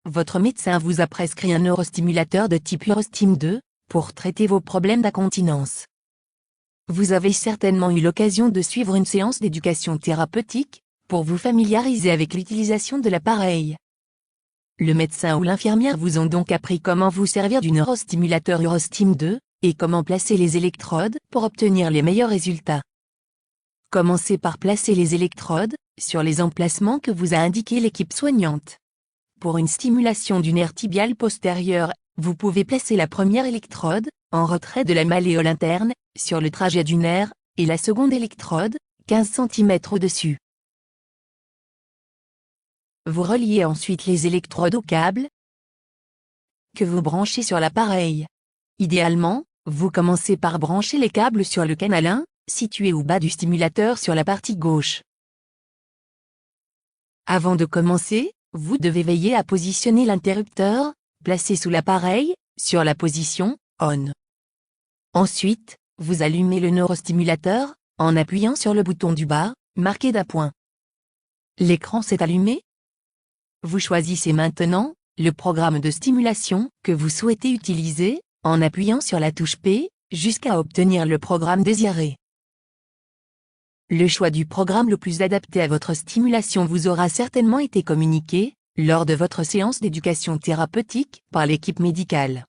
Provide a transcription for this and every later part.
votre médecin vous a prescrit un neurostimulateur de type Urostim 2 pour traiter vos problèmes d'incontinence. Vous avez certainement eu l'occasion de suivre une séance d'éducation thérapeutique pour vous familiariser avec l'utilisation de l'appareil. Le médecin ou l'infirmière vous ont donc appris comment vous servir du neurostimulateur Urostim 2 et comment placer les électrodes pour obtenir les meilleurs résultats. Commencez par placer les électrodes sur les emplacements que vous a indiqués l'équipe soignante. Pour une stimulation du nerf tibial postérieur, vous pouvez placer la première électrode, en retrait de la malléole interne, sur le trajet du nerf, et la seconde électrode, 15 cm au-dessus. Vous reliez ensuite les électrodes au câble que vous branchez sur l'appareil. Idéalement, vous commencez par brancher les câbles sur le canal 1, situé au bas du stimulateur sur la partie gauche. Avant de commencer, vous devez veiller à positionner l'interrupteur, placé sous l'appareil, sur la position « On ». Ensuite, vous allumez le neurostimulateur, en appuyant sur le bouton du bas, marqué d'un point. L'écran s'est allumé. Vous choisissez maintenant le programme de stimulation que vous souhaitez utiliser, en appuyant sur la touche P, jusqu'à obtenir le programme désiré. Le choix du programme le plus adapté à votre stimulation vous aura certainement été communiqué, lors de votre séance d'éducation thérapeutique, par l'équipe médicale.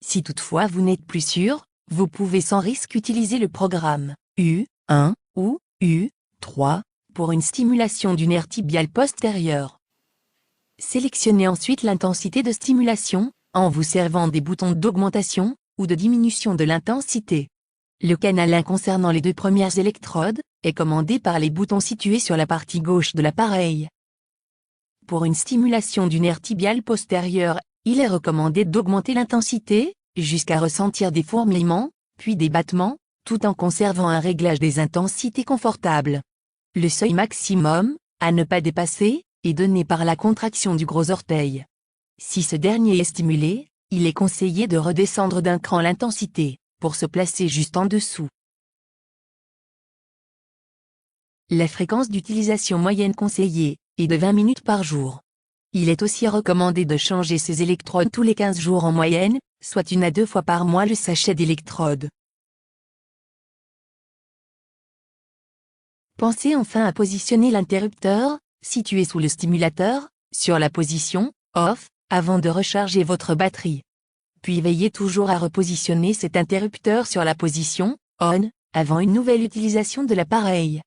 Si toutefois vous n'êtes plus sûr, vous pouvez sans risque utiliser le programme U1 ou U3 pour une stimulation du nerf tibial postérieur. Sélectionnez ensuite l'intensité de stimulation, en vous servant des boutons d'augmentation ou de diminution de l'intensité. Le canal 1 concernant les deux premières électrodes est commandé par les boutons situés sur la partie gauche de l'appareil. Pour une stimulation du nerf tibial postérieur, il est recommandé d'augmenter l'intensité, jusqu'à ressentir des fourmillements, puis des battements, tout en conservant un réglage des intensités confortable. Le seuil maximum, à ne pas dépasser, est donné par la contraction du gros orteil. Si ce dernier est stimulé, il est conseillé de redescendre d'un cran l'intensité, pour se placer juste en dessous. La fréquence d'utilisation moyenne conseillée est de 20 minutes par jour. Il est aussi recommandé de changer ces électrodes tous les 15 jours en moyenne, soit 1 à 2 fois par mois le sachet d'électrodes. Pensez enfin à positionner l'interrupteur, situé sous le stimulateur, sur la position « Off » avant de recharger votre batterie. Puis veillez toujours à repositionner cet interrupteur sur la position « On » avant une nouvelle utilisation de l'appareil.